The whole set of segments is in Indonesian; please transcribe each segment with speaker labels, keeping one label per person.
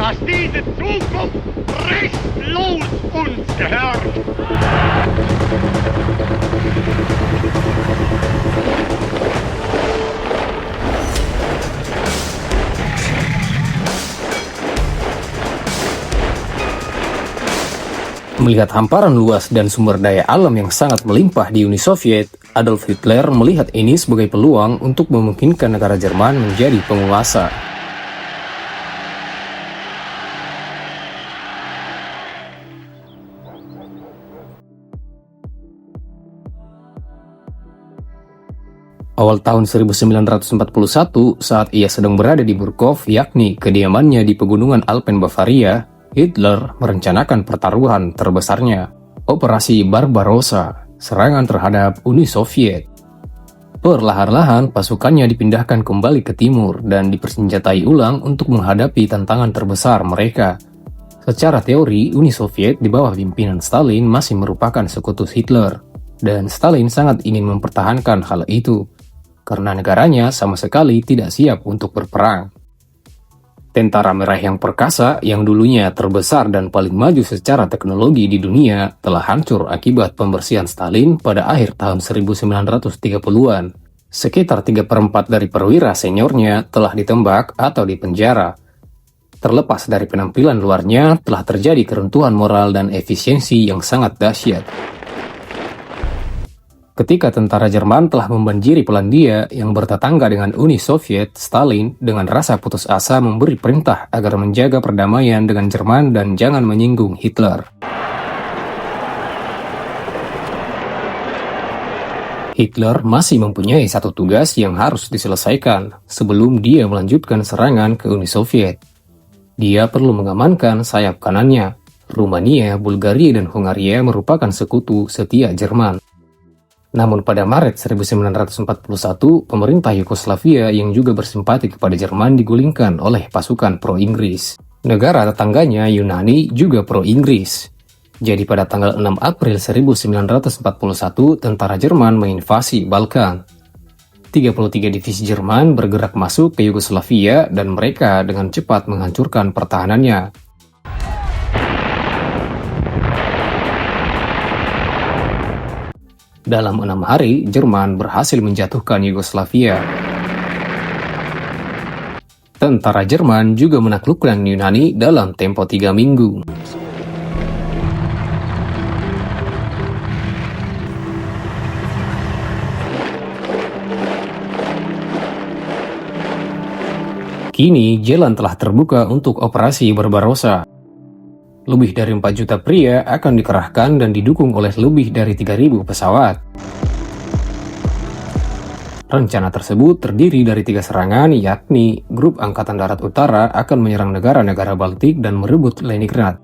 Speaker 1: dass diese Zukunft restlos uns gehört.
Speaker 2: Melihat hamparan luas dan sumber daya alam yang sangat melimpah di Uni Soviet, Adolf Hitler melihat ini sebagai peluang untuk memungkinkan negara Jerman menjadi penguasa. Awal tahun 1941, saat ia sedang berada di Burkov, yakni kediamannya di pegunungan Alpen Bavaria, Hitler merencanakan pertaruhan terbesarnya, Operasi Barbarossa, serangan terhadap Uni Soviet. Perlahan-lahan pasukannya dipindahkan kembali ke timur dan dipersenjatai ulang untuk menghadapi tantangan terbesar mereka. Secara teori, Uni Soviet di bawah pimpinan Stalin masih merupakan sekutu Hitler, dan Stalin sangat ingin mempertahankan hal itu, karena negaranya sama sekali tidak siap untuk berperang. Tentara Merah yang perkasa, yang dulunya terbesar dan paling maju secara teknologi di dunia, telah hancur akibat pembersihan Stalin pada akhir tahun 1930-an. Sekitar 3/4 dari perwira seniornya telah ditembak atau dipenjara. Terlepas dari penampilan luarnya, telah terjadi keruntuhan moral dan efisiensi yang sangat dahsyat. Ketika tentara Jerman telah membanjiri Polandia yang bertetangga dengan Uni Soviet, Stalin dengan rasa putus asa memberi perintah agar menjaga perdamaian dengan Jerman dan jangan menyinggung Hitler. Hitler masih mempunyai satu tugas yang harus diselesaikan sebelum dia melanjutkan serangan ke Uni Soviet. Dia perlu mengamankan sayap kanannya. Rumania, Bulgaria, dan Hungaria merupakan sekutu setia Jerman. Namun pada Maret 1941, pemerintah Yugoslavia yang juga bersimpati kepada Jerman digulingkan oleh pasukan pro-Inggris. Negara tetangganya Yunani juga pro-Inggris. Jadi pada tanggal 6 April 1941, tentara Jerman menginvasi Balkan. 33 divisi Jerman bergerak masuk ke Yugoslavia dan mereka dengan cepat menghancurkan pertahanannya. Dalam 6 hari, Jerman berhasil menjatuhkan Yugoslavia. Tentara Jerman juga menaklukkan Yunani dalam tempo 3 minggu. Kini, jalan telah terbuka untuk operasi Barbarossa. Lebih dari 4 juta pria akan dikerahkan dan didukung oleh lebih dari 3.000 pesawat. Rencana tersebut terdiri dari 3 serangan, yakni Grup Angkatan Darat Utara akan menyerang negara-negara Baltik dan merebut Leningrad.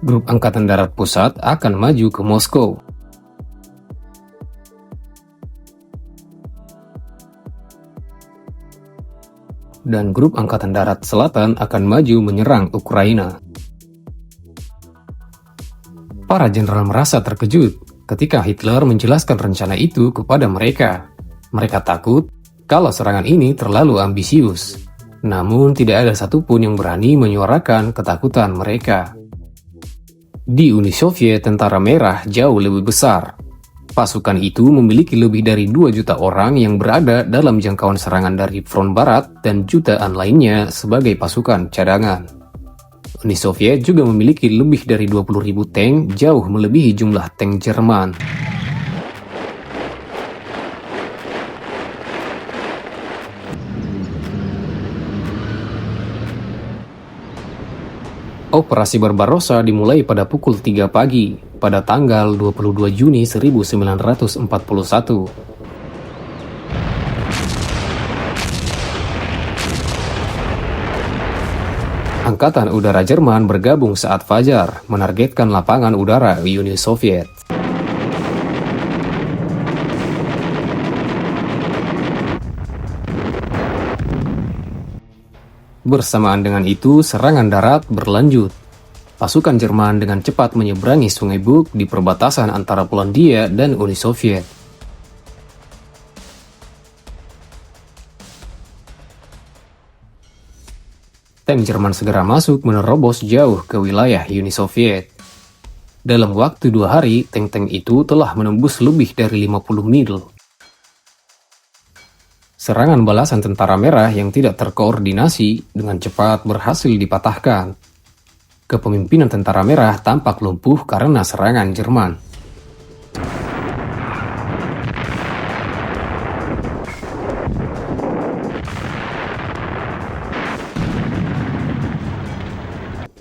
Speaker 2: Grup Angkatan Darat Pusat akan maju ke Moskow. Dan Grup Angkatan Darat Selatan akan maju menyerang Ukraina. Para jenderal merasa terkejut ketika Hitler menjelaskan rencana itu kepada mereka. Mereka takut kalau serangan ini terlalu ambisius. Namun tidak ada satupun yang berani menyuarakan ketakutan mereka. Di Uni Soviet, tentara merah jauh lebih besar. Pasukan itu memiliki lebih dari 2 juta orang yang berada dalam jangkauan serangan dari front barat dan jutaan lainnya sebagai pasukan cadangan. Uni Soviet juga memiliki lebih dari 20.000 tank, jauh melebihi jumlah tank Jerman. Operasi Barbarossa dimulai pada pukul 3 pagi, pada tanggal 22 Juni 1941. Angkatan Udara Jerman bergabung saat fajar, menargetkan lapangan udara Uni Soviet. Bersamaan dengan itu, serangan darat berlanjut. Pasukan Jerman dengan cepat menyeberangi Sungai Bug di perbatasan antara Polandia dan Uni Soviet. tank Jerman segera masuk menerobos jauh ke wilayah Uni Soviet. Dalam waktu 2 hari, tank-tank itu telah menembus lebih dari 50 mil. Serangan balasan tentara merah yang tidak terkoordinasi dengan cepat berhasil dipatahkan. Kepemimpinan tentara merah tampak lumpuh karena serangan Jerman.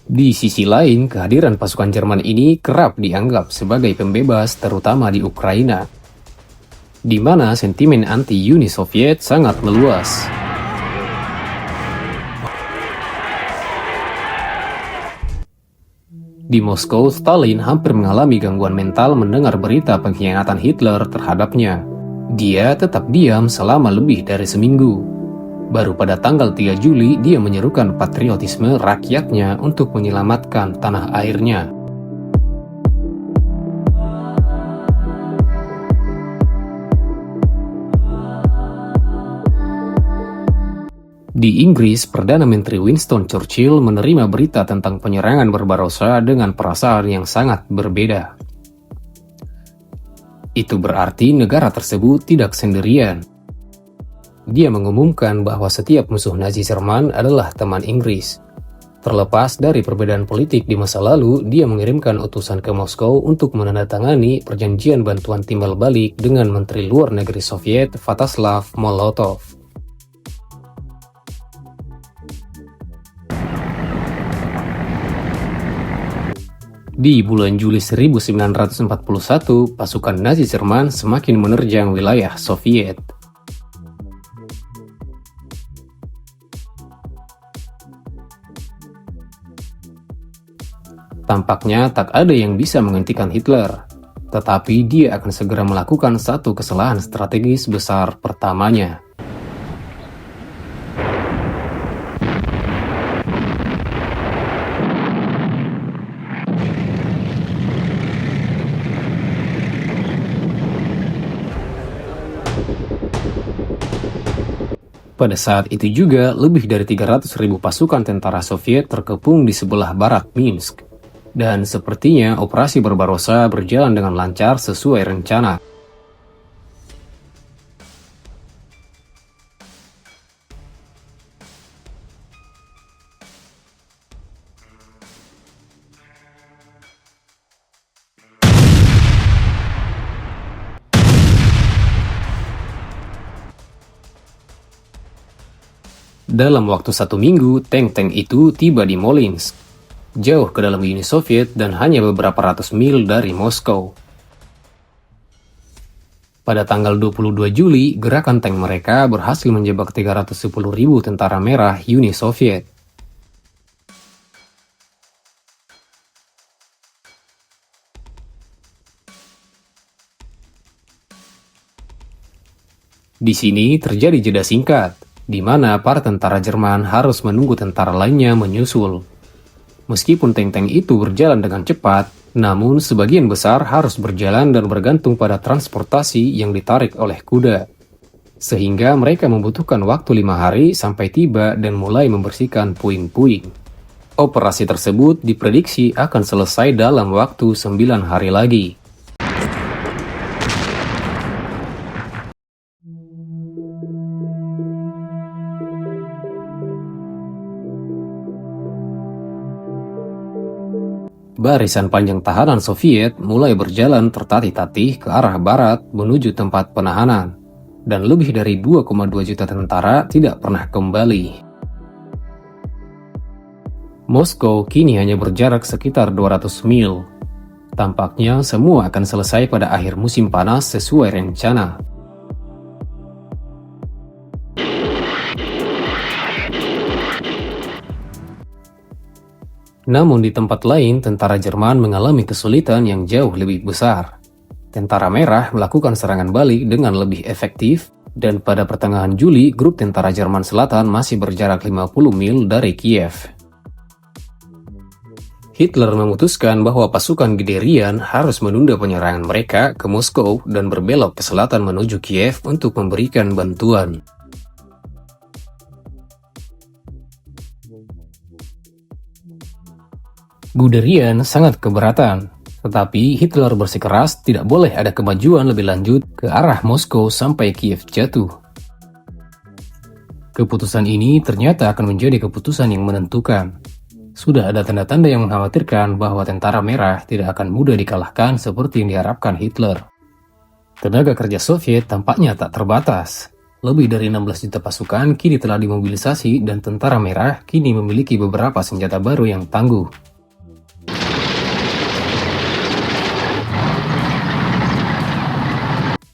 Speaker 2: Di sisi lain, kehadiran pasukan Jerman ini kerap dianggap sebagai pembebas terutama di Ukraina, di mana sentimen anti-Uni Soviet sangat meluas. Di Moskow, Stalin hampir mengalami gangguan mental mendengar berita pengkhianatan Hitler terhadapnya. Dia tetap diam selama lebih dari seminggu. Baru pada tanggal 3 Juli, dia menyerukan patriotisme rakyatnya untuk menyelamatkan tanah airnya. Di Inggris, Perdana Menteri Winston Churchill menerima berita tentang penyerangan Barbarossa dengan perasaan yang sangat berbeda. Itu berarti negara tersebut tidak sendirian. Dia mengumumkan bahwa setiap musuh Nazi Jerman adalah teman Inggris. Terlepas dari perbedaan politik di masa lalu, dia mengirimkan utusan ke Moskow untuk menandatangani perjanjian bantuan timbal balik dengan Menteri Luar Negeri Soviet Vaslav Molotov. Di bulan Juli 1941, pasukan Nazi Jerman semakin menerjang wilayah Soviet. Tampaknya tak ada yang bisa menghentikan Hitler, tetapi dia akan segera melakukan satu kesalahan strategis besar pertamanya. Pada saat itu juga, lebih dari 300.000 pasukan tentara Soviet terkepung di sebelah barat Minsk. Dan sepertinya operasi Barbarossa berjalan dengan lancar sesuai rencana. Dalam waktu 1 minggu, tank-tank itu tiba di Smolensk, jauh ke dalam Uni Soviet dan hanya beberapa ratus mil dari Moskow. Pada tanggal 22 Juli, gerakan tank mereka berhasil menjebak 310.000 tentara merah Uni Soviet. Di sini terjadi jeda singkat, di mana para tentara Jerman harus menunggu tentara lainnya menyusul. Meskipun tank-tank itu berjalan dengan cepat, namun sebagian besar harus berjalan dan bergantung pada transportasi yang ditarik oleh kuda. Sehingga mereka membutuhkan waktu 5 hari sampai tiba dan mulai membersihkan puing-puing. Operasi tersebut diprediksi akan selesai dalam waktu 9 hari lagi. Barisan panjang tahanan Soviet mulai berjalan tertatih-tatih ke arah barat menuju tempat penahanan, dan lebih dari 2,2 juta tentara tidak pernah kembali. Moskow kini hanya berjarak sekitar 200 mil. Tampaknya semua akan selesai pada akhir musim panas sesuai rencana. Namun di tempat lain, tentara Jerman mengalami kesulitan yang jauh lebih besar. Tentara Merah melakukan serangan balik dengan lebih efektif, dan pada pertengahan Juli, grup tentara Jerman Selatan masih berjarak 50 mil dari Kiev. Hitler memutuskan bahwa pasukan Guderian harus menunda penyerangan mereka ke Moskow dan berbelok ke selatan menuju Kiev untuk memberikan bantuan. Guderian sangat keberatan, tetapi Hitler bersikeras tidak boleh ada kemajuan lebih lanjut ke arah Moskow sampai Kiev jatuh. Keputusan ini ternyata akan menjadi keputusan yang menentukan. Sudah ada tanda-tanda yang mengkhawatirkan bahwa Tentara Merah tidak akan mudah dikalahkan seperti yang diharapkan Hitler. Tenaga kerja Soviet tampaknya tak terbatas. Lebih dari 16 juta pasukan kini telah dimobilisasi dan Tentara Merah kini memiliki beberapa senjata baru yang tangguh.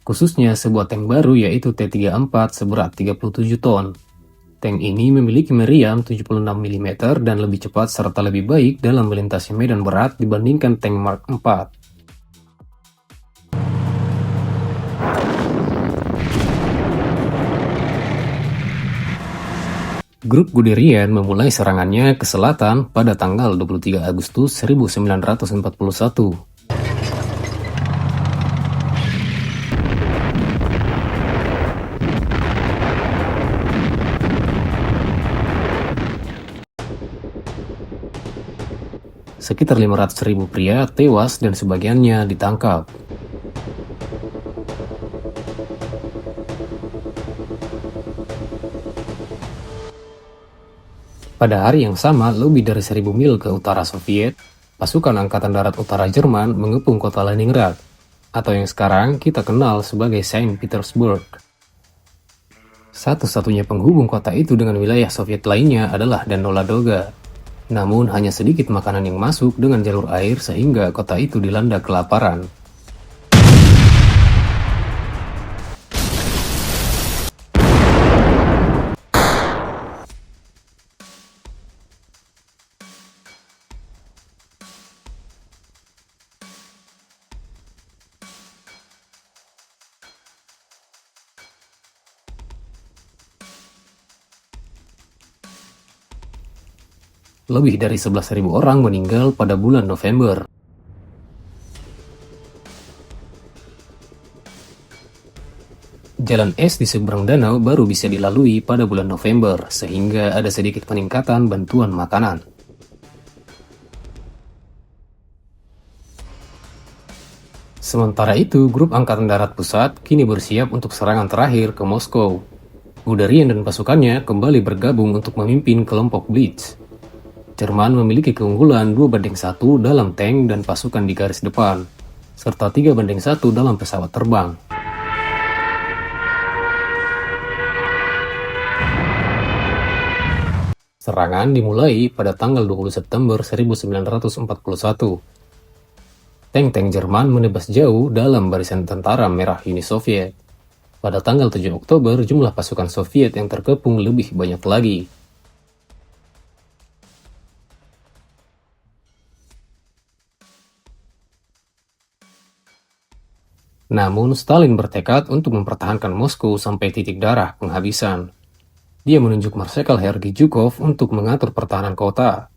Speaker 2: Khususnya sebuah tank baru yaitu T-34 seberat 37 ton. Tank ini memiliki meriam 76 mm dan lebih cepat serta lebih baik dalam melintasi medan berat dibandingkan tank Mark IV. Grup Guderian memulai serangannya ke selatan pada tanggal 23 Agustus 1941. Sekitar 500.000 pria tewas dan sebagiannya ditangkap. Pada hari yang sama, lebih dari 1.000 mil ke utara Soviet, pasukan Angkatan Darat Utara Jerman mengepung kota Leningrad, atau yang sekarang kita kenal sebagai Saint Petersburg. Satu-satunya penghubung kota itu dengan wilayah Soviet lainnya adalah Danau Ladoga. Namun hanya sedikit makanan yang masuk dengan jalur air sehingga kota itu dilanda kelaparan. Lebih dari 11.000 orang meninggal pada bulan November. Jalan es di seberang danau baru bisa dilalui pada bulan November, sehingga ada sedikit peningkatan bantuan makanan. Sementara itu, grup Angkatan Darat Pusat kini bersiap untuk serangan terakhir ke Moskow. Guderian dan pasukannya kembali bergabung untuk memimpin kelompok Blitz. Jerman memiliki keunggulan 2-1 dalam tank dan pasukan di garis depan, serta 3-1 dalam pesawat terbang. Serangan dimulai pada tanggal 20 September 1941. Tank-tank Jerman menebas jauh dalam barisan tentara merah Uni Soviet. Pada tanggal 7 Oktober, jumlah pasukan Soviet yang terkepung lebih banyak lagi. Namun, Stalin bertekad untuk mempertahankan Moskow sampai titik darah penghabisan. Dia menunjuk Marsekal Hergi Zhukov untuk mengatur pertahanan kota.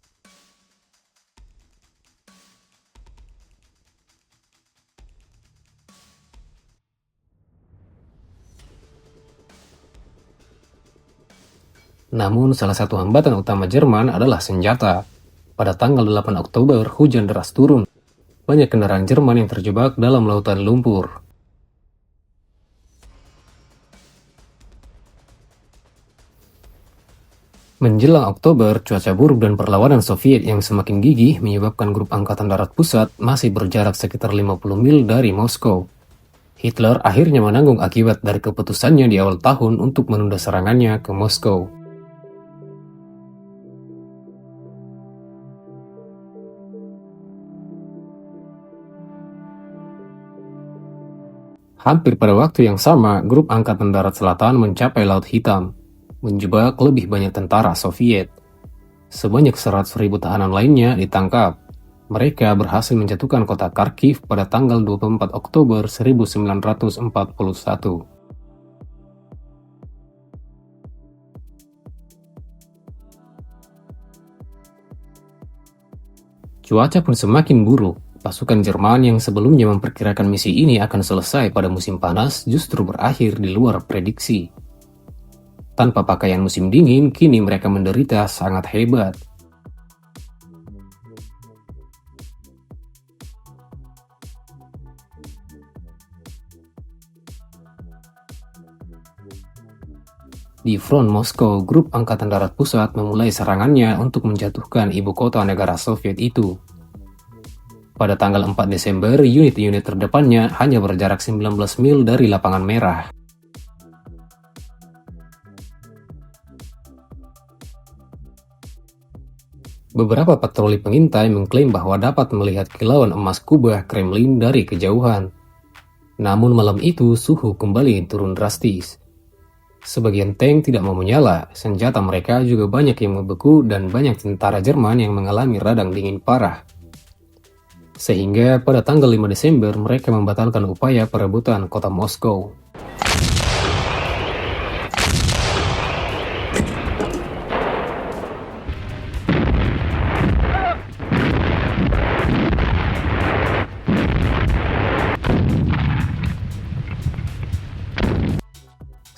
Speaker 2: Namun, salah satu hambatan utama Jerman adalah senjata. Pada tanggal 8 Oktober, hujan deras turun. Banyak kendaraan Jerman yang terjebak dalam lautan lumpur. Menjelang Oktober, cuaca buruk dan perlawanan Soviet yang semakin gigih menyebabkan grup Angkatan Darat Pusat masih berjarak sekitar 50 mil dari Moskow. Hitler akhirnya menanggung akibat dari keputusannya di awal tahun untuk menunda serangannya ke Moskow. Hampir pada waktu yang sama, grup Angkatan Darat Selatan mencapai Laut Hitam, menjebak lebih banyak tentara Soviet. Sebanyak 100.000 tahanan lainnya ditangkap. Mereka berhasil menjatuhkan kota Kharkiv pada tanggal 24 Oktober 1941. Cuaca pun semakin buruk. Pasukan Jerman yang sebelumnya memperkirakan misi ini akan selesai pada musim panas justru berakhir di luar prediksi. Tanpa pakaian musim dingin, kini mereka menderita sangat hebat. Di front Moskow, grup Angkatan Darat Pusat memulai serangannya untuk menjatuhkan ibu kota negara Soviet itu. Pada tanggal 4 Desember, unit-unit terdepannya hanya berjarak 19 mil dari lapangan merah. Beberapa patroli pengintai mengklaim bahwa dapat melihat kilauan emas kubah Kremlin dari kejauhan. Namun malam itu suhu kembali turun drastis. Sebagian tank tidak mau menyala, senjata mereka juga banyak yang membeku dan banyak tentara Jerman yang mengalami radang dingin parah. Sehingga pada tanggal 5 Desember mereka membatalkan upaya perebutan kota Moskow.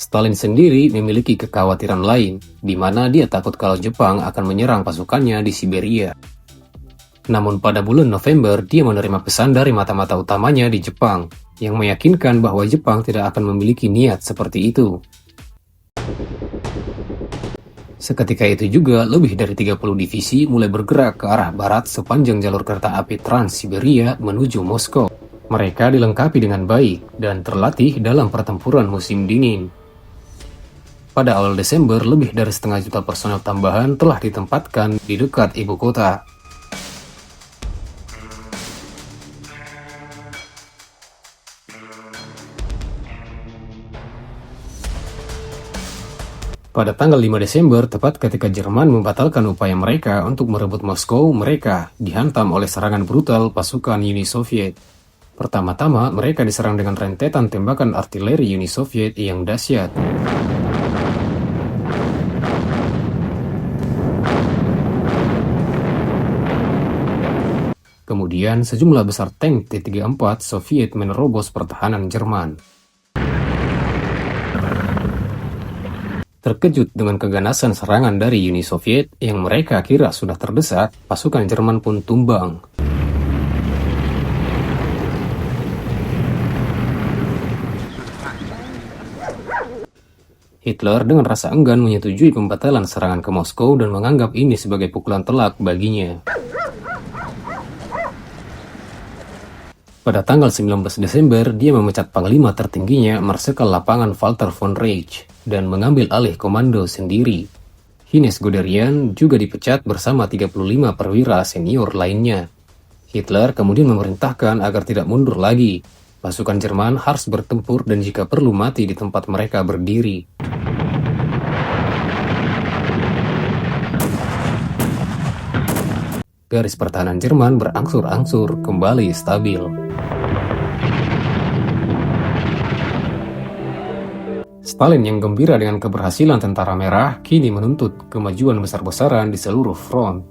Speaker 2: Stalin sendiri memiliki kekhawatiran lain, di mana dia takut kalau Jepang akan menyerang pasukannya di Siberia. Namun pada bulan November, dia menerima pesan dari mata-mata utamanya di Jepang, yang meyakinkan bahwa Jepang tidak akan memiliki niat seperti itu. Seketika itu juga, lebih dari 30 divisi mulai bergerak ke arah barat sepanjang jalur kereta api Trans-Siberia menuju Moskow. Mereka dilengkapi dengan baik dan terlatih dalam pertempuran musim dingin. Pada awal Desember, lebih dari 500.000 personel tambahan telah ditempatkan di dekat ibu kota. Pada tanggal 5 Desember, tepat ketika Jerman membatalkan upaya mereka untuk merebut Moskow, mereka dihantam oleh serangan brutal pasukan Uni Soviet. Pertama-tama, mereka diserang dengan rentetan tembakan artileri Uni Soviet yang dahsyat. Kemudian, sejumlah besar tank T-34 Soviet menerobos pertahanan Jerman. Terkejut dengan keganasan serangan dari Uni Soviet yang mereka kira sudah terdesak, pasukan Jerman pun tumbang. Hitler dengan rasa enggan menyetujui pembatalan serangan ke Moskow dan menganggap ini sebagai pukulan telak baginya. Pada tanggal 19 Desember, dia memecat panglima tertingginya Marsekal Lapangan Walter von Reich dan mengambil alih komando sendiri. Hines Guderian juga dipecat bersama 35 perwira senior lainnya. Hitler kemudian memerintahkan agar tidak mundur lagi. Pasukan Jerman harus bertempur dan jika perlu mati di tempat mereka berdiri. Garis pertahanan Jerman berangsur-angsur kembali stabil. Stalin yang gembira dengan keberhasilan tentara merah kini menuntut kemajuan besar-besaran di seluruh front.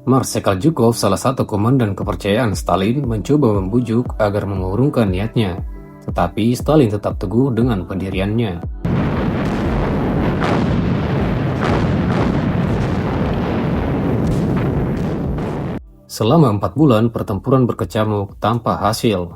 Speaker 2: Marsekal Zhukov, salah satu komandan kepercayaan Stalin, mencoba membujuk agar mengurungkan niatnya. Tetapi Stalin tetap teguh dengan pendiriannya. Selama 4 bulan, pertempuran berkecamuk tanpa hasil.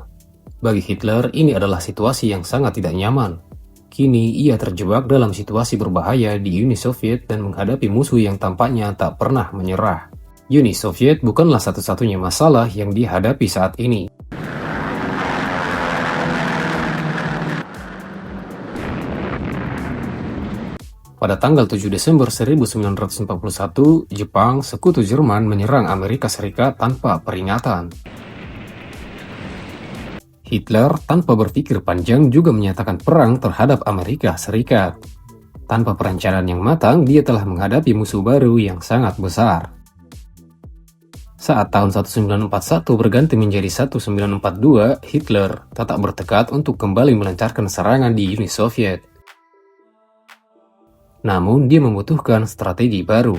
Speaker 2: Bagi Hitler, ini adalah situasi yang sangat tidak nyaman. Kini, ia terjebak dalam situasi berbahaya di Uni Soviet dan menghadapi musuh yang tampaknya tak pernah menyerah. Uni Soviet bukanlah satu-satunya masalah yang dihadapi saat ini. Pada tanggal 7 Desember 1941, Jepang, sekutu Jerman, menyerang Amerika Serikat tanpa peringatan. Hitler tanpa berpikir panjang juga menyatakan perang terhadap Amerika Serikat. Tanpa perencanaan yang matang, dia telah menghadapi musuh baru yang sangat besar. Saat tahun 1941 berganti menjadi 1942, Hitler tetap bertekad untuk kembali melancarkan serangan di Uni Soviet. Namun, dia membutuhkan strategi baru.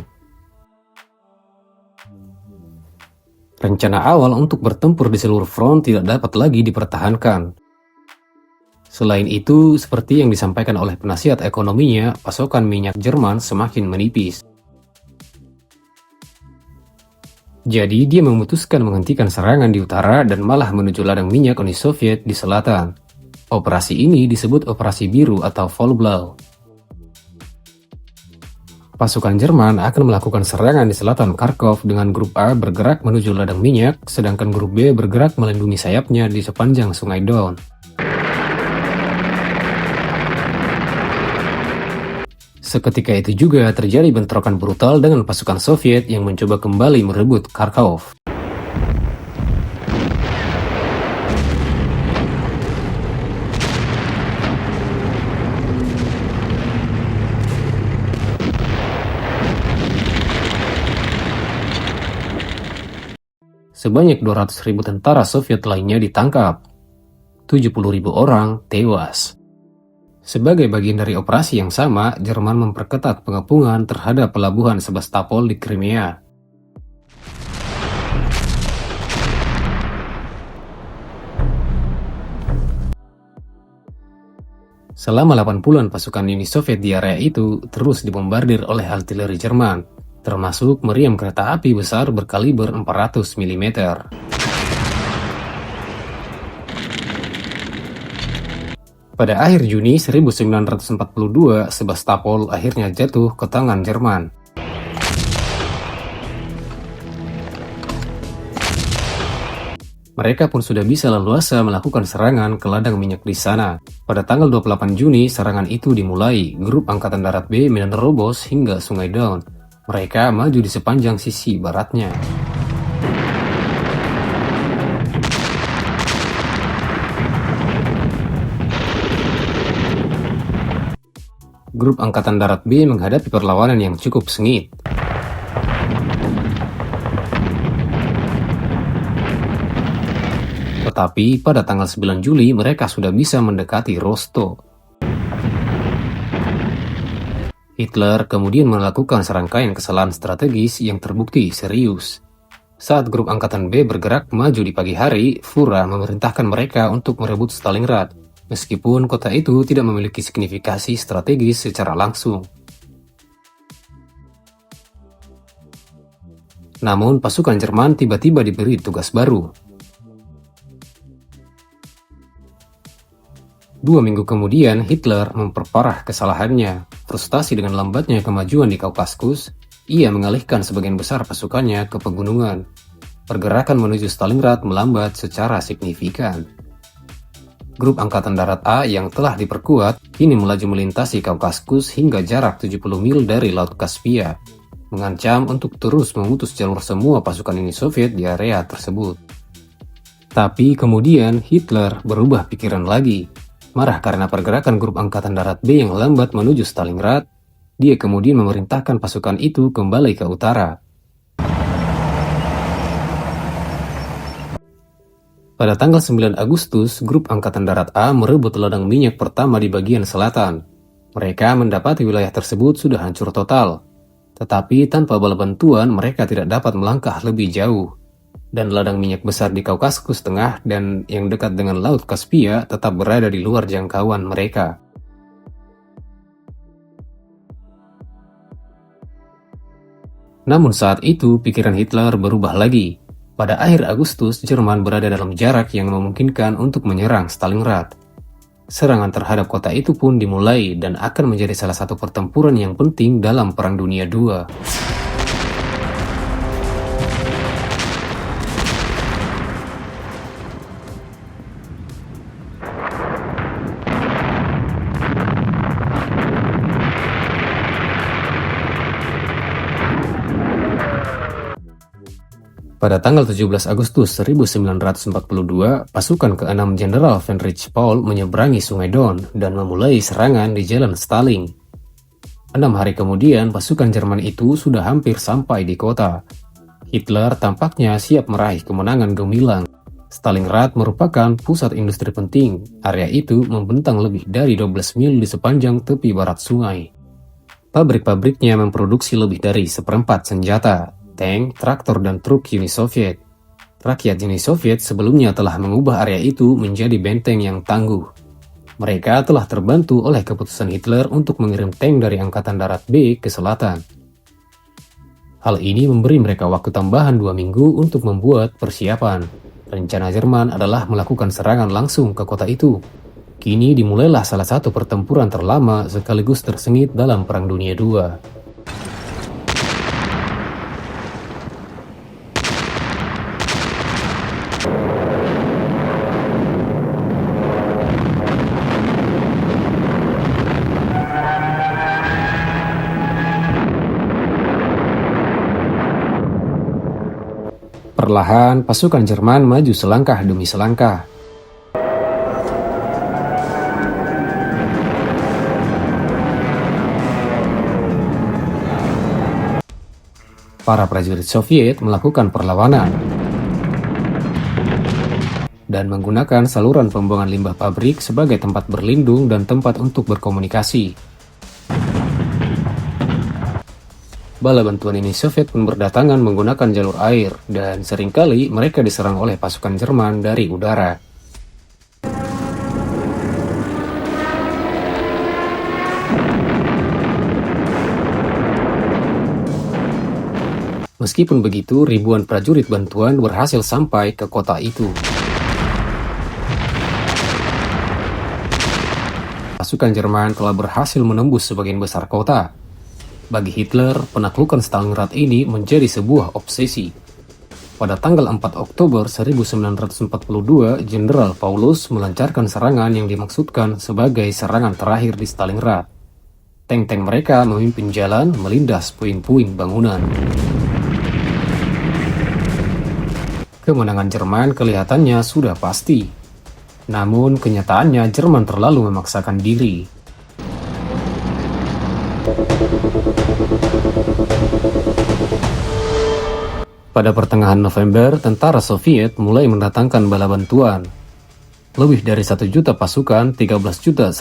Speaker 2: Rencana awal untuk bertempur di seluruh front tidak dapat lagi dipertahankan. Selain itu, seperti yang disampaikan oleh penasihat ekonominya, pasokan minyak Jerman semakin menipis. Jadi, dia memutuskan menghentikan serangan di utara dan malah menuju ladang minyak Uni Soviet di selatan. Operasi ini disebut Operasi Biru atau Volblau. Pasukan Jerman akan melakukan serangan di selatan Kharkov dengan grup A bergerak menuju ladang minyak, sedangkan grup B bergerak melindungi sayapnya di sepanjang Sungai Don. Seketika itu juga terjadi bentrokan brutal dengan pasukan Soviet yang mencoba kembali merebut Kharkov. Sebanyak 200.000 tentara Soviet lainnya ditangkap. 70.000 orang tewas. Sebagai bagian dari operasi yang sama, Jerman memperketat pengepungan terhadap pelabuhan Sebastopol di Crimea. Selama 8 bulan pasukan Uni Soviet di area itu terus dibombardir oleh artileri Jerman, termasuk meriam kereta api besar berkaliber 400 mm. Pada akhir Juni 1942, Sebastopol akhirnya jatuh ke tangan Jerman. Mereka pun sudah bisa leluasa melakukan serangan ke ladang minyak di sana. Pada tanggal 28 Juni, serangan itu dimulai. Grup Angkatan Darat B menerobos hingga Sungai Don. Mereka maju di sepanjang sisi baratnya. Grup Angkatan Darat B menghadapi perlawanan yang cukup sengit. Tetapi pada tanggal 9 Juli mereka sudah bisa mendekati Rostov. Hitler kemudian melakukan serangkaian kesalahan strategis yang terbukti serius. Saat grup Angkatan B bergerak maju di pagi hari, Führer memerintahkan mereka untuk merebut Stalingrad, meskipun kota itu tidak memiliki signifikasi strategis secara langsung. Namun pasukan Jerman tiba-tiba diberi tugas baru. 2 minggu kemudian, Hitler memperparah kesalahannya. Frustasi dengan lambatnya kemajuan di Kaukaskus, ia mengalihkan sebagian besar pasukannya ke pegunungan. Pergerakan menuju Stalingrad melambat secara signifikan. Grup Angkatan Darat A yang telah diperkuat, kini melaju melintasi Kaukaskus hingga jarak 70 mil dari Laut Kaspia, mengancam untuk terus memutus jalur semua pasukan Uni Soviet di area tersebut. Tapi kemudian Hitler berubah pikiran lagi. Marah karena pergerakan grup Angkatan Darat B yang lambat menuju Stalingrad, dia kemudian memerintahkan pasukan itu kembali ke utara. Pada tanggal 9 Agustus, grup Angkatan Darat A merebut ladang minyak pertama di bagian selatan. Mereka mendapati wilayah tersebut sudah hancur total. Tetapi tanpa bala bantuan, mereka tidak dapat melangkah lebih jauh. Dan ladang minyak besar di Kaukaskus Tengah dan yang dekat dengan Laut Kaspia tetap berada di luar jangkauan mereka. Namun saat itu pikiran Hitler berubah lagi. Pada akhir Agustus, Jerman berada dalam jarak yang memungkinkan untuk menyerang Stalingrad. Serangan terhadap kota itu pun dimulai dan akan menjadi salah satu pertempuran yang penting dalam Perang Dunia II. Pada tanggal 17 Agustus 1942, pasukan ke-6 Jenderal Friedrich Paul menyeberangi Sungai Don dan memulai serangan di Jalan Stalin. 6 hari kemudian, pasukan Jerman itu sudah hampir sampai di kota. Hitler tampaknya siap meraih kemenangan gemilang. Stalingrad merupakan pusat industri penting. Area itu membentang lebih dari 12 mil di sepanjang tepi barat sungai. Pabrik-pabriknya memproduksi lebih dari seperempat senjata, tank, traktor, dan truk Uni Soviet. Rakyat Uni Soviet sebelumnya telah mengubah area itu menjadi benteng yang tangguh. Mereka telah terbantu oleh keputusan Hitler untuk mengirim tank dari Angkatan Darat B ke selatan. Hal ini memberi mereka waktu tambahan 2 minggu untuk membuat persiapan. Rencana Jerman adalah melakukan serangan langsung ke kota itu. Kini dimulailah salah satu pertempuran terlama sekaligus tersengit dalam Perang Dunia II. Perlahan, pasukan Jerman maju selangkah demi selangkah. Para prajurit Soviet melakukan perlawanan dan menggunakan saluran pembuangan limbah pabrik sebagai tempat berlindung dan tempat untuk berkomunikasi. Bala bantuan Uni Soviet pun berdatangan menggunakan jalur air, dan seringkali mereka diserang oleh pasukan Jerman dari udara. Meskipun begitu, ribuan prajurit bantuan berhasil sampai ke kota itu. Pasukan Jerman telah berhasil menembus sebagian besar kota. Bagi Hitler, penaklukan Stalingrad ini menjadi sebuah obsesi. Pada tanggal 4 Oktober 1942, Jenderal Paulus melancarkan serangan yang dimaksudkan sebagai serangan terakhir di Stalingrad. Tank-tank mereka memimpin jalan melindas puing-puing bangunan. Kemenangan Jerman kelihatannya sudah pasti. Namun kenyataannya Jerman terlalu memaksakan diri. Pada pertengahan November, tentara Soviet mulai mendatangkan bala bantuan. Lebih dari 1 juta pasukan, 13.120.000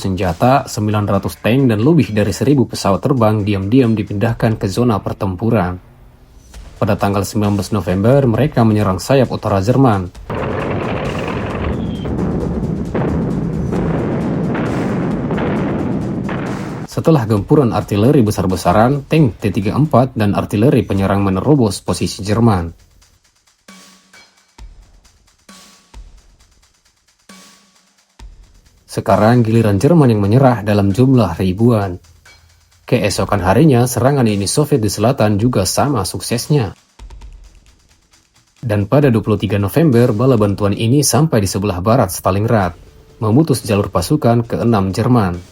Speaker 2: senjata, 900 tank, dan lebih dari 1.000 pesawat terbang diam-diam dipindahkan ke zona pertempuran. Pada tanggal 19 November, mereka menyerang sayap utara Jerman. Setelah gempuran artileri besar-besaran, tank T-34 dan artileri penyerang menerobos posisi Jerman. Sekarang giliran Jerman yang menyerah dalam jumlah ribuan. Keesokan harinya, serangan Uni Soviet di selatan juga sama suksesnya. Dan pada 23 November, bala bantuan ini sampai di sebelah barat Stalingrad, memutus jalur pasukan ke-6 Jerman.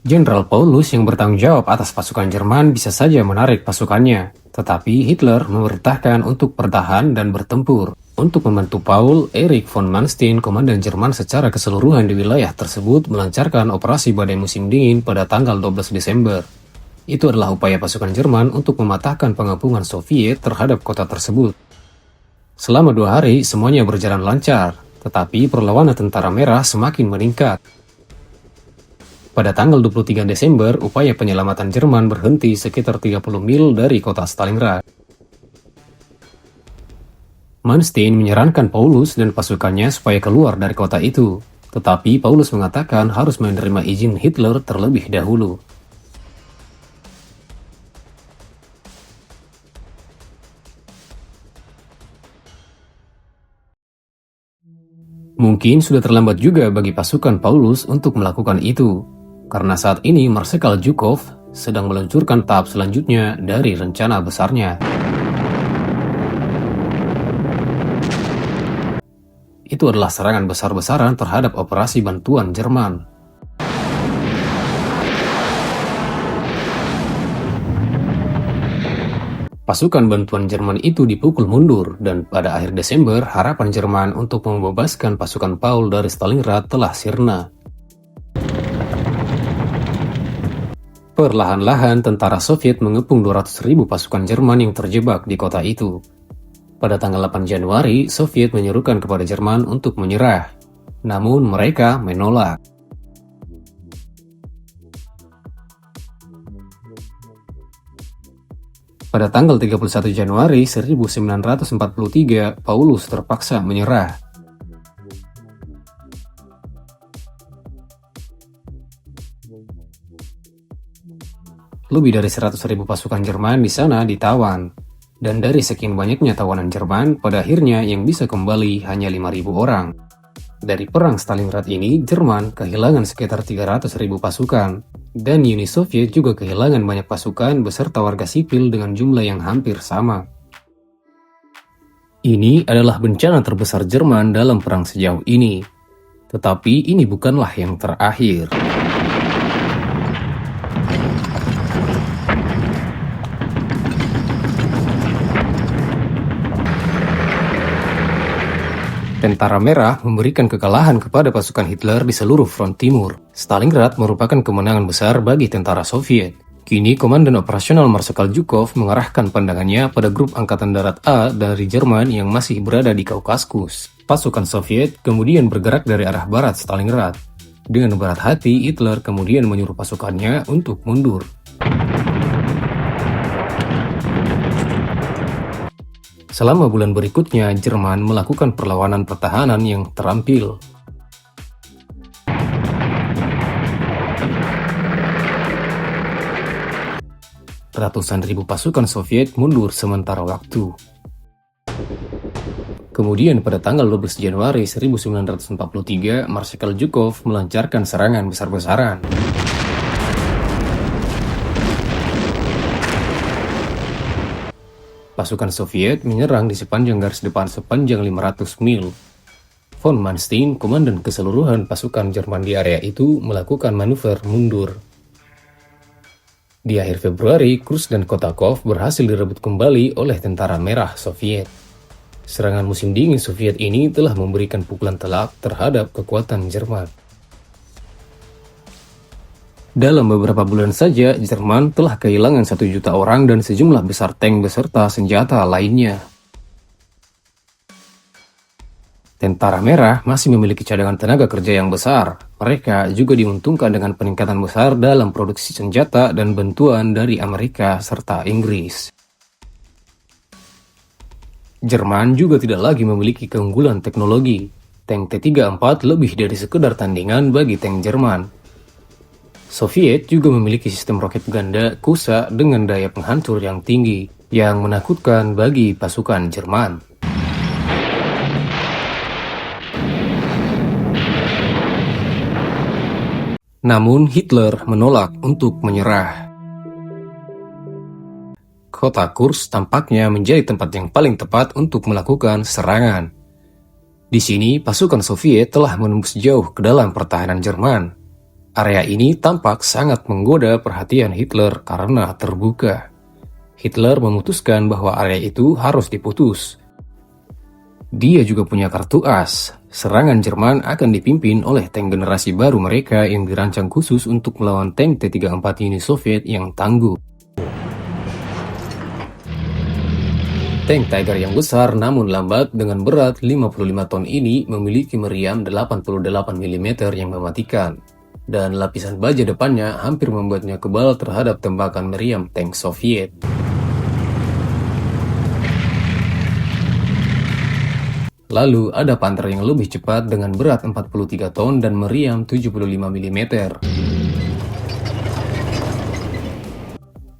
Speaker 2: Jenderal Paulus yang bertanggung jawab atas pasukan Jerman bisa saja menarik pasukannya, tetapi Hitler memerintahkan untuk bertahan dan bertempur. Untuk membantu Paul, Erich von Manstein, komandan Jerman secara keseluruhan di wilayah tersebut, melancarkan operasi badai musim dingin pada tanggal 12 Desember. Itu adalah upaya pasukan Jerman untuk mematahkan pengepungan Soviet terhadap kota tersebut. Selama 2 hari, semuanya berjalan lancar, tetapi perlawanan tentara merah semakin meningkat. Pada tanggal 23 Desember, upaya penyelamatan Jerman berhenti sekitar 30 mil dari kota Stalingrad. Manstein menyarankan Paulus dan pasukannya supaya keluar dari kota itu, tetapi Paulus mengatakan harus menerima izin Hitler terlebih dahulu. Mungkin sudah terlambat juga bagi pasukan Paulus untuk melakukan itu, karena saat ini Marsekal Zhukov sedang meluncurkan tahap selanjutnya dari rencana besarnya. Itu adalah serangan besar-besaran terhadap operasi bantuan Jerman. Pasukan bantuan Jerman itu dipukul mundur, dan pada akhir Desember, harapan Jerman untuk membebaskan pasukan Paul dari Stalingrad telah sirna. Perlahan-lahan, tentara Soviet mengepung 200.000 pasukan Jerman yang terjebak di kota itu. Pada tanggal 8 Januari, Soviet menyerukan kepada Jerman untuk menyerah. Namun mereka menolak. Pada tanggal 31 Januari 1943, Paulus terpaksa menyerah. Lebih dari 100.000 pasukan Jerman di sana ditawan. Dan dari sekian banyaknya tawanan Jerman, pada akhirnya yang bisa kembali hanya 5.000 orang. Dari perang Stalingrad ini, Jerman kehilangan sekitar 300.000 pasukan. Dan Uni Soviet juga kehilangan banyak pasukan beserta warga sipil dengan jumlah yang hampir sama. Ini adalah bencana terbesar Jerman dalam perang sejauh ini. Tetapi ini bukanlah yang terakhir. Tentara Merah memberikan kekalahan kepada pasukan Hitler di seluruh front timur. Stalingrad merupakan kemenangan besar bagi tentara Soviet. Kini Komandan Operasional Marskal Zhukov mengarahkan pandangannya pada grup Angkatan Darat A dari Jerman yang masih berada di Kaukasus. Pasukan Soviet kemudian bergerak dari arah barat Stalingrad. Dengan berat hati, Hitler kemudian menyuruh pasukannya untuk mundur. Selama bulan berikutnya, Jerman melakukan perlawanan pertahanan yang terampil. Ratusan ribu pasukan Soviet mundur sementara waktu. Kemudian pada tanggal 12 Januari 1943, Marskal Zhukov melancarkan serangan besar-besaran. Pasukan Soviet menyerang di sepanjang garis depan sepanjang 500 mil. Von Manstein, komandan keseluruhan pasukan Jerman di area itu, melakukan manuver mundur. Di akhir Februari, Kursk dan Kotakov berhasil direbut kembali oleh Tentara Merah Soviet. Serangan musim dingin Soviet ini telah memberikan pukulan telak terhadap kekuatan Jerman. Dalam beberapa bulan saja, Jerman telah kehilangan 1 juta orang dan sejumlah besar tank beserta senjata lainnya. Tentara Merah masih memiliki cadangan tenaga kerja yang besar. Mereka juga diuntungkan dengan peningkatan besar dalam produksi senjata dan bantuan dari Amerika serta Inggris. Jerman juga tidak lagi memiliki keunggulan teknologi. Tank T-34 lebih dari sekedar tandingan bagi tank Jerman. Soviet juga memiliki sistem roket ganda Kusa dengan daya penghancur yang tinggi, yang menakutkan bagi pasukan Jerman. Namun Hitler menolak untuk menyerah. Kota Kursk tampaknya menjadi tempat yang paling tepat untuk melakukan serangan. Di sini, pasukan Soviet telah menembus jauh ke dalam pertahanan Jerman. Area ini tampak sangat menggoda perhatian Hitler karena terbuka. Hitler memutuskan bahwa area itu harus diputus. Dia juga punya kartu as. Serangan Jerman akan dipimpin oleh tank generasi baru mereka yang dirancang khusus untuk melawan tank T-34 Uni Soviet yang tangguh. Tank Tiger yang besar namun lambat dengan berat 55 ton ini memiliki meriam 88 mm yang mematikan. Dan lapisan baja depannya hampir membuatnya kebal terhadap tembakan meriam tank Soviet. Lalu ada Panther yang lebih cepat dengan berat 43 ton dan meriam 75 mm.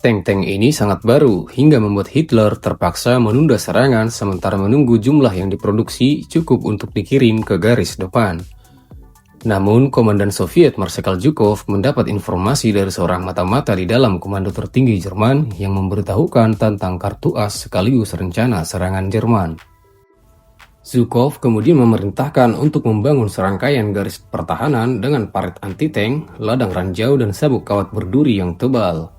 Speaker 2: Tank-tank ini sangat baru hingga membuat Hitler terpaksa menunda serangan sementara menunggu jumlah yang diproduksi cukup untuk dikirim ke garis depan. Namun, Komandan Soviet Marskal Zhukov mendapat informasi dari seorang mata-mata di dalam komando tertinggi Jerman yang memberitahukan tentang kartu as sekaligus rencana serangan Jerman. Zhukov kemudian memerintahkan untuk membangun serangkaian garis pertahanan dengan parit anti-tank, ladang ranjau, dan sabuk kawat berduri yang tebal.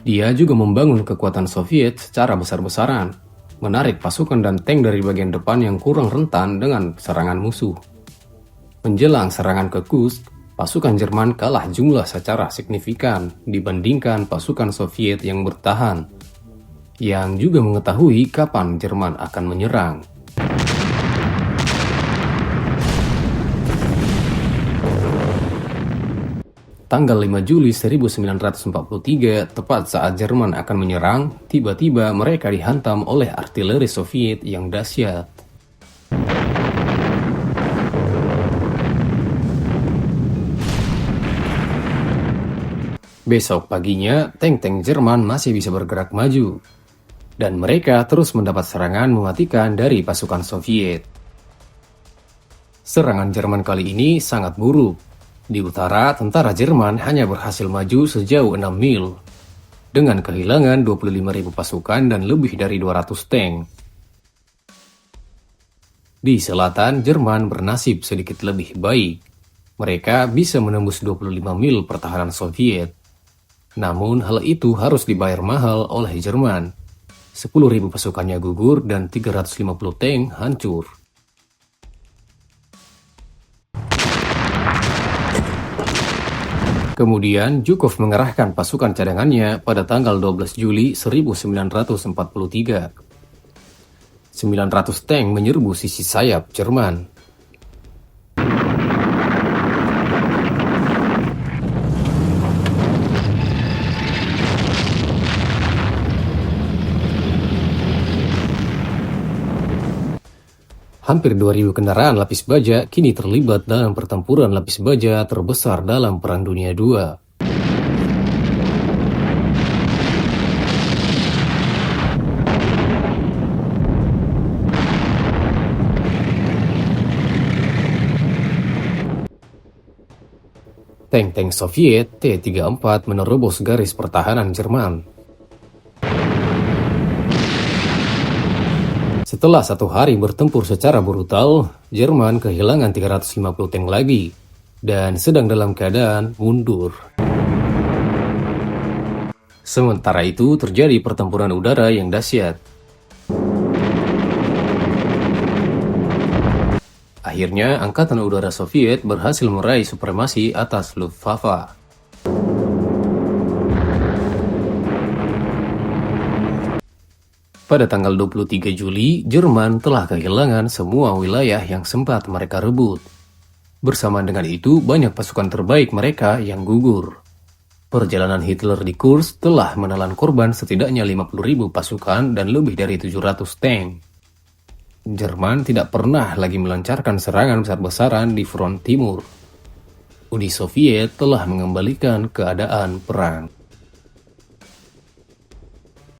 Speaker 2: Dia juga membangun kekuatan Soviet secara besar-besaran, menarik pasukan dan tank dari bagian depan yang kurang rentan dengan serangan musuh. Menjelang serangan ke Kursk, pasukan Jerman kalah jumlah secara signifikan dibandingkan pasukan Soviet yang bertahan, yang juga mengetahui kapan Jerman akan menyerang. Tanggal 5 Juli 1943, tepat saat Jerman akan menyerang, tiba-tiba mereka dihantam oleh artileri Soviet yang dahsyat. Besok paginya, tank-tank Jerman masih bisa bergerak maju. Dan mereka terus mendapat serangan mematikan dari pasukan Soviet. Serangan Jerman kali ini sangat buruk. Di utara, tentara Jerman hanya berhasil maju sejauh 6 mil. Dengan kehilangan 25.000 pasukan dan lebih dari 200 tank. Di selatan, Jerman bernasib sedikit lebih baik. Mereka bisa menembus 25 mil pertahanan Soviet. Namun hal itu harus dibayar mahal oleh Jerman. 10.000 pasukannya gugur dan 350 tank hancur. Kemudian Zhukov mengerahkan pasukan cadangannya pada tanggal 12 Juli 1943. 900 tank menyerbu sisi sayap Jerman. Hampir 2.000 kendaraan lapis baja kini terlibat dalam pertempuran lapis baja terbesar dalam Perang Dunia II. Tank-tank Soviet T-34 menerobos garis pertahanan Jerman. Setelah 1 hari bertempur secara brutal, Jerman kehilangan 350 tank lagi dan sedang dalam keadaan mundur. Sementara itu terjadi pertempuran udara yang dahsyat. Akhirnya, Angkatan Udara Soviet berhasil meraih supremasi atas Luftwaffe. Pada tanggal 23 Juli, Jerman telah kehilangan semua wilayah yang sempat mereka rebut. Bersamaan dengan itu, banyak pasukan terbaik mereka yang gugur. Perjalanan Hitler di Kursk telah menelan korban setidaknya 50.000 pasukan dan lebih dari 700 tank. Jerman tidak pernah lagi melancarkan serangan besar-besaran di front timur. Uni Soviet telah mengembalikan keadaan perang.